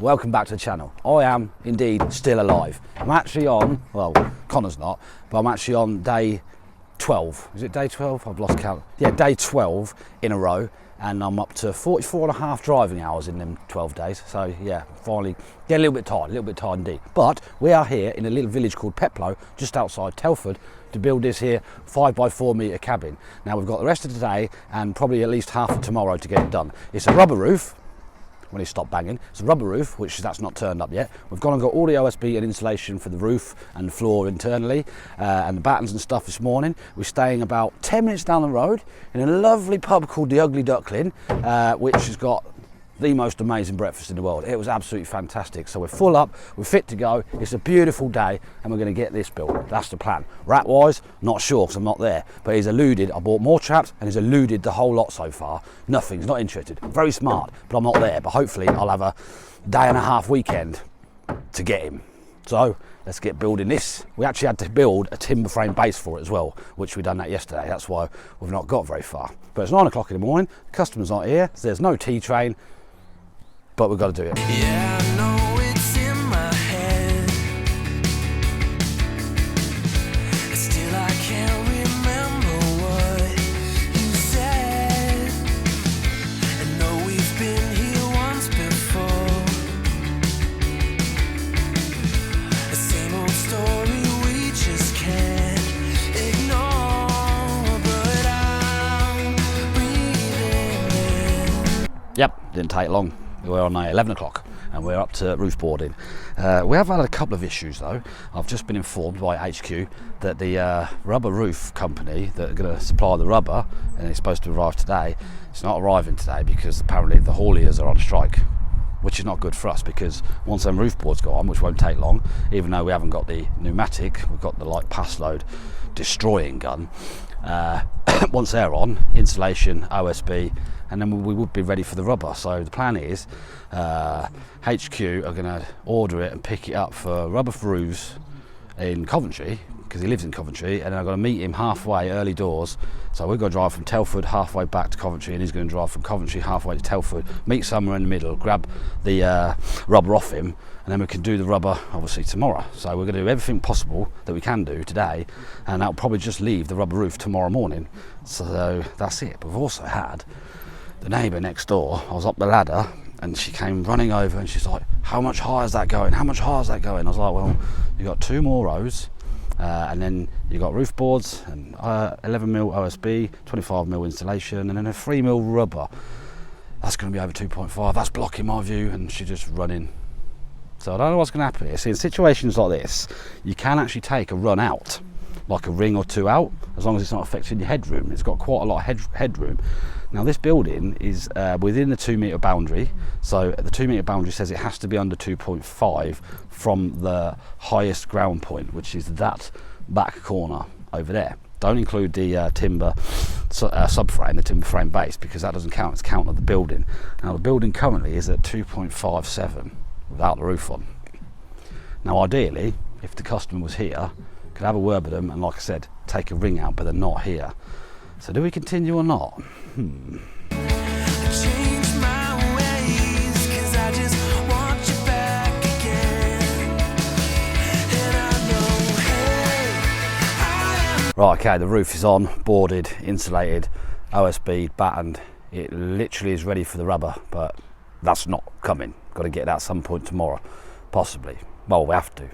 welcome back to the channel. I am indeed still alive. I'm actually on, well, Connor's not, but I'm actually on day 12. Is it day 12? I've lost count. Yeah, day 12 in a row, and I'm up to 44 and a half driving hours in them 12 days. So yeah, finally get a little bit tired indeed. But we are here in a little village called Peploe, just outside Telford, to build this here 5x4 metre cabin. Now we've got the rest of the day and probably at least half of tomorrow to get it done. It's a rubber roof. When he stopped banging, it's a rubber roof, which that's not turned up yet. We've gone and got all the OSB and insulation for the roof and the floor internally, and the battens and stuff this morning. We're staying about 10 minutes down the road in a lovely pub called the Ugly Duckling, which has got the most amazing breakfast in the world. It was absolutely fantastic. So we're full up, we're fit to go. It's a beautiful day and we're going to get this built. That's the plan. Rat wise, not sure because I'm not there, but he's eluded. I bought more traps and he's eluded the whole lot so far. Nothing, he's not interested. Very smart, but I'm not there. But hopefully I'll have a day and a half weekend to get him. So let's get building this. We actually had to build a timber frame base for it as well, which we done that yesterday. That's why we've not got very far. But it's 9 o'clock in the morning, the customer's not here, so there's no tea train, but we've got to do it. Yeah, I know it's in my head. Still I can't remember what you said. I know we've been here once before. The same old story we just can't ignore. But I'm breathing in. Yep, didn't take long. We're on 11 o'clock and we're up to roof boarding. We have had a couple of issues though. I've just been informed by HQ that the rubber roof company that are going to supply the rubber, and it's supposed to arrive today, it's not arriving today because apparently the hauliers are on strike, which is not good for us because once them roof boards go on, which won't take long, even though we haven't got the pneumatic, we've got the light pass load destroying gun. Once they're on, insulation, OSB, and then we would be ready for the rubber. So the plan is HQ are going to order it and pick it up for rubber for roofs in Coventry, because he lives in Coventry, and then I've got to meet him halfway early doors. So we're going to drive from Telford halfway back to Coventry, and he's going to drive from Coventry halfway to Telford, meet somewhere in the middle, grab the rubber off him, and then we can do the rubber obviously tomorrow. So we're going to do everything possible that we can do today, and that'll probably just leave the rubber roof tomorrow morning. So that's it. But we've also had the neighbour next door. I was up the ladder and she came running over and she's like, how much higher is that going? How much higher is that going? I was like, well, you got 2 more rows, and then you got roof boards and 11mm OSB, 25mm insulation, and then a 3mm rubber. That's going to be over 2.5. That's blocking my view. And she's just running. So I don't know what's going to happen here. See, in situations like this, you can actually take a run out, like a ring or 2 out, as long as it's not affecting your headroom. It's got quite a lot of headroom. Now this building is within the 2 metre boundary, so the 2 metre boundary says it has to be under 2.5 from the highest ground point, which is that back corner over there. Don't include the timber subframe, the timber frame base, because that doesn't count. It's count of the building. Now the building currently is at 2.57 without the roof on. Now ideally, if the customer was here, could have a word with them and, like I said, take a ring out, but they're not here. So do we continue or not? Right, okay, the roof is on, boarded, insulated, OSB, battened. It literally is ready for the rubber, but that's not coming. Got to get it at some point tomorrow, possibly. Well, we have to.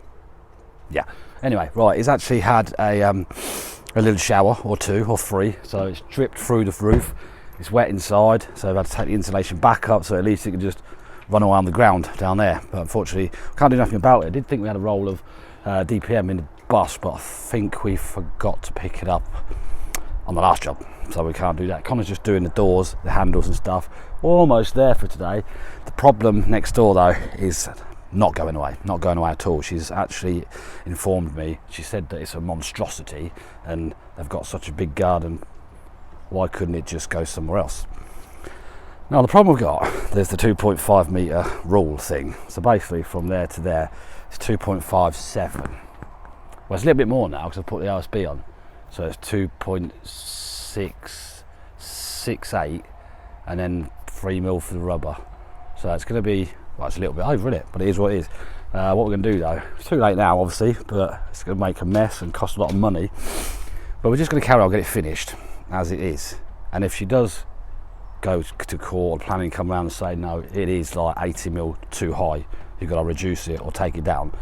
Yeah. Anyway, right, he's actually had a little shower or 2 or 3, so it's dripped through the roof. It's wet inside, so I've had to take the insulation back up so at least it can just run away on the ground down there. But unfortunately, can't do nothing about it. I did think we had a roll of DPM in the bus, but I think we forgot to pick it up on the last job, so we can't do that. Connor's just doing the doors, the handles and stuff. Almost there for today. The problem next door though is not going away at all. She's actually informed me, she said that it's a monstrosity and they've got such a big garden, why couldn't it just go somewhere else? Now the problem we've got, there's the 2.5 metre rule thing, so basically from there to there it's 2.57. well, it's a little bit more now because I've put the OSB on, so it's 2.668 and then 3mm for the rubber. So it's going to be well, it's a little bit over, isn't it? But it is what it is. What we're going to do though, it's too late now obviously, but it's going to make a mess and cost a lot of money. But we're just going to carry on, get it finished as it is. And if she does go to court or planning come around and say no, it is like 80 mil too high, you've got to reduce it or take it down,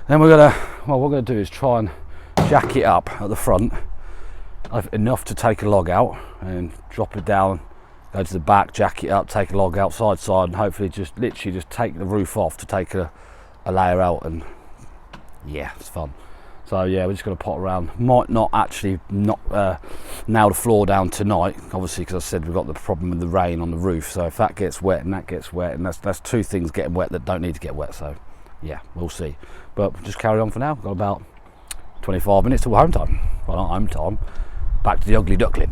then we're going to, well, what we're going to do is try and jack it up at the front enough to take a log out and drop it down, go to the back, jack it up, take a log out side and hopefully just literally just take the roof off to take a layer out. And yeah, it's fun. So yeah, we're just going to pot around. Might not actually nail the floor down tonight, obviously, because I said we've got the problem with the rain on the roof. So if that gets wet and that gets wet, and that's two things getting wet that don't need to get wet. So yeah, we'll see. But we'll just carry on for now. We've got about 25 minutes till home time. Well, not home time. Back to the ugly duckling.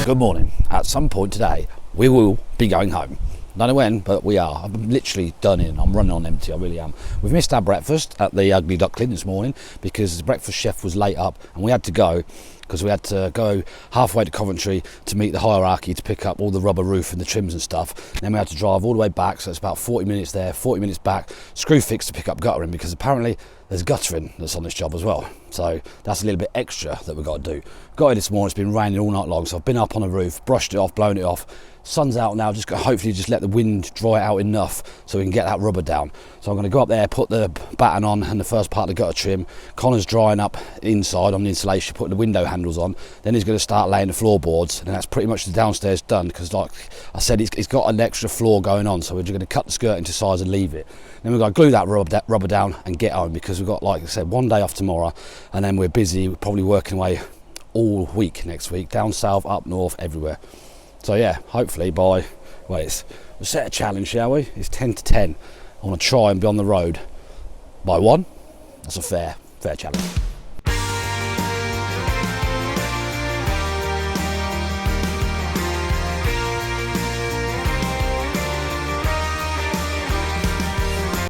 Good morning. At some point today, we will be going home. Don't know when, but we are. I'm literally done in. I'm running on empty, I really am. We've missed our breakfast at the Ugly Duckling this morning because the breakfast chef was late up and we had to go because we had to go halfway to Coventry to meet the hierarchy to pick up all the rubber roof and the trims and stuff. Then we had to drive all the way back, so it's about 40 minutes there, 40 minutes back, screw fix to pick up guttering because apparently there's guttering that's on this job as well. So that's a little bit extra that we've got to do. Got here this morning, it's been raining all night long, so I've been up on the roof, brushed it off, blown it off. Sun's out now, just hopefully just let the wind dry it out enough so we can get that rubber down. So I'm going to go up there, put the batten on and the first part of the gutter trim. Connor's drying up inside on the insulation, putting the window handles on. Then he's going to start laying the floorboards, and that's pretty much the downstairs done because, like I said, he's got an extra floor going on, so we're just going to cut the skirt into size and leave it. Then we've got to glue that rubber down and get home because we've got, like I said, one day off tomorrow, and then we're busy, we're probably working away all week next week, down south, up north, everywhere. So yeah, hopefully by, we'll set a challenge, shall we? It's 10 to 10. I want to try and be on the road by 1. That's a fair challenge.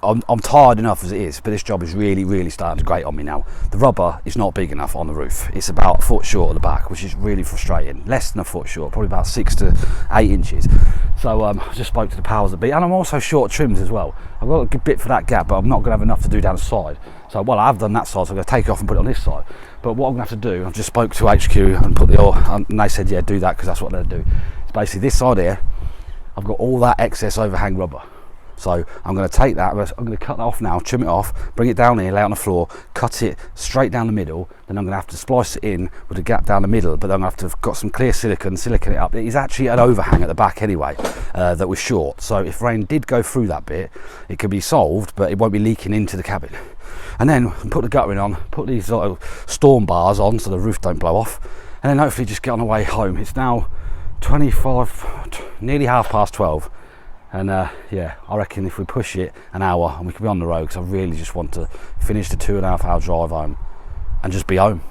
I'm tired enough as it is, but this job is really starting to grate on me now. The rubber is not big enough on the roof. It's about a foot short at the back, which is really frustrating. Less than a foot short, probably about 6 to 8 inches. So I just spoke to the powers that be, and I'm also short trims as well. I've got a good bit for that gap, but I'm not going to have enough to do down the side. So, well, I've done that side, so I'm going to take it off and put it on this side. But what I'm going to have to do, I've just spoke to HQ and put and they said, yeah, do that, because that's what they'll do. It's basically this side here, I've got all that excess overhang rubber. So I'm going to take that, I'm going to cut that off now, trim it off, bring it down here, lay it on the floor, cut it straight down the middle, then I'm going to have to splice it in with a gap down the middle, but then I'm going to have to have got some clear silicone it up. It is actually an overhang at the back anyway, that was short, so if rain did go through that bit, it could be solved, but it won't be leaking into the cabin. And then put the guttering on, put these little storm bars on so the roof don't blow off, and then hopefully just get on the way home. It's now 25, nearly 12:30. And yeah, I reckon if we push it an hour and we can be on the road, because I really just want to finish the 2.5 hour drive home and just be home.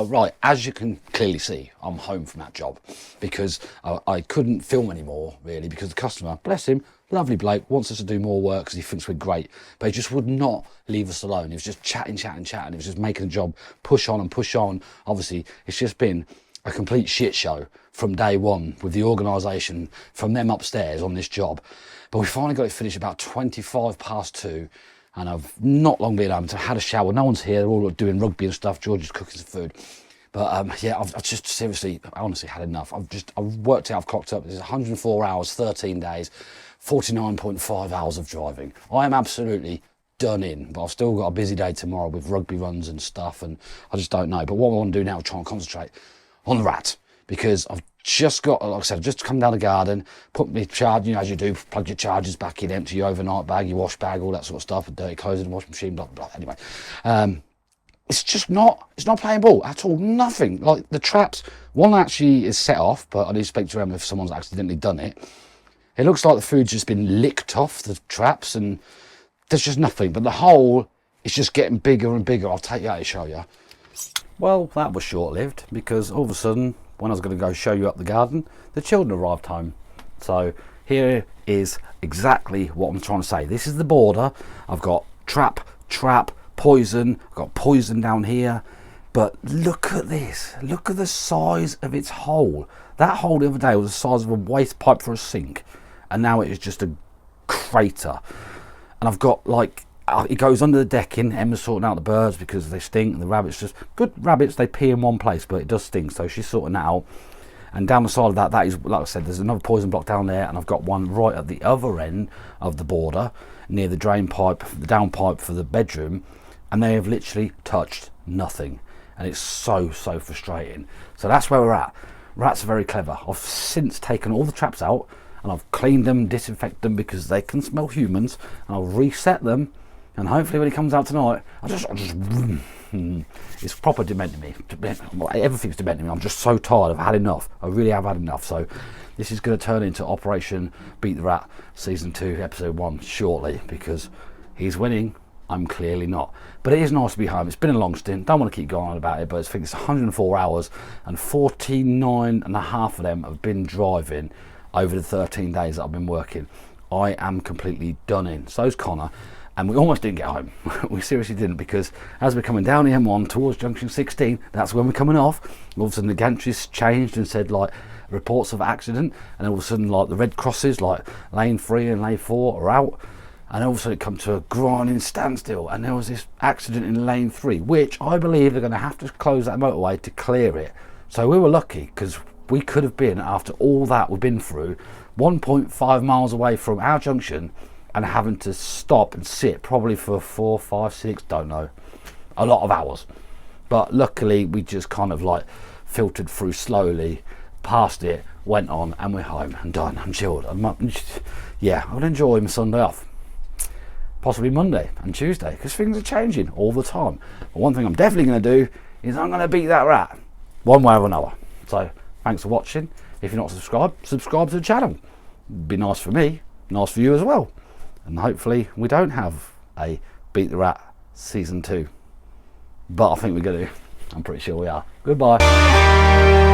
Right, as you can clearly see, I'm home from that job because I couldn't film anymore, really, because the customer, bless him, lovely bloke, wants us to do more work because he thinks we're great, but he just would not leave us alone. He was just chatting. He was just making the job push on and push on. Obviously, it's just been a complete shit show from day one with the organisation from them upstairs on this job. But we finally got it finished about 2:25, and I've not long been home. So I had a shower. No one's here. They're all doing rugby and stuff. George is cooking some food. But yeah, I've just seriously, I honestly had enough. I've worked out, I've clocked up. It's 104 hours, 13 days, 49.5 hours of driving. I am absolutely done in, but I've still got a busy day tomorrow with rugby runs and stuff, and I just don't know. But what I want to do now is try and concentrate on the rat, because I've just got, like I said, I've just come down the garden, put my charge, you know, as you do, plug your chargers back in, empty your overnight bag, your wash bag, all that sort of stuff, dirty clothes in the washing machine, blah, blah, blah. Anyway, it's just not, it's not playing ball at all, nothing. Like the traps, one actually is set off, but I need to speak to them if someone's accidentally done it. It looks like the food's just been licked off the traps and there's just nothing. But the hole is just getting bigger and bigger. I'll take you out to show you. Well, that was short-lived because all of a sudden, when I was going to go show you up the garden, the children arrived home. So here is exactly what I'm trying to say. This is the border. I've got trap, poison. I've got poison down here. But look at this. Look at the size of its hole. That hole the other day was the size of a waste pipe for a sink. And now it is just a crater. And I've got like, it goes under the decking. Emma's sorting out the birds because they stink. And the rabbits, just good rabbits, they pee in one place, but it does stink. So she's sorting that out. And down the side of that, that is, like I said, there's another poison block down there. And I've got one right at the other end of the border, near the drain pipe, the down pipe for the bedroom. And they have literally touched nothing. And it's so frustrating. So that's where we're at. Rats are very clever. I've since taken all the traps out and I've cleaned them, disinfected them because they can smell humans, and I'll reset them, and hopefully when he comes out tonight, it's proper dementing me. Everything's dementing me. I'm just so tired. I've had enough. I really have had enough. So this is going to turn into Operation Beat the Rat Season 2 Episode 1 shortly, because he's winning. I'm clearly not. But it is nice to be home. It's been a long stint. Don't want to keep going on about it, but I think it's 104 hours and 49 and a half of them have been driving over the 13 days that I've been working. I am completely done in. So's Connor. And we almost didn't get home. We seriously didn't, because as we're coming down the M1 towards junction 16, that's when we're coming off. All of a sudden the gantries changed and said like reports of accident, and all of a sudden like the red crosses like lane 3 and lane 4 are out. And all of a sudden it come to a grinding standstill, and there was this accident in lane 3, which I believe they're going to have to close that motorway to clear it. So we were lucky, because we could have been, after all that we've been through, 1.5 miles away from our junction and having to stop and sit probably for 4, 5, 6, don't know, a lot of hours. But luckily we just kind of like filtered through slowly, past it, went on, and we're home and done. I'm chilled. Yeah, I'll enjoy my Sunday off. Possibly Monday and Tuesday, because things are changing all the time. But one thing I'm definitely going to do is I'm going to beat that rat one way or another. So thanks for watching. If you're not subscribed, subscribe to the channel. It'd be nice for me, nice for you as well. And hopefully we don't have a Beat the Rat Season 2. But I think we're going to. I'm pretty sure we are. Goodbye.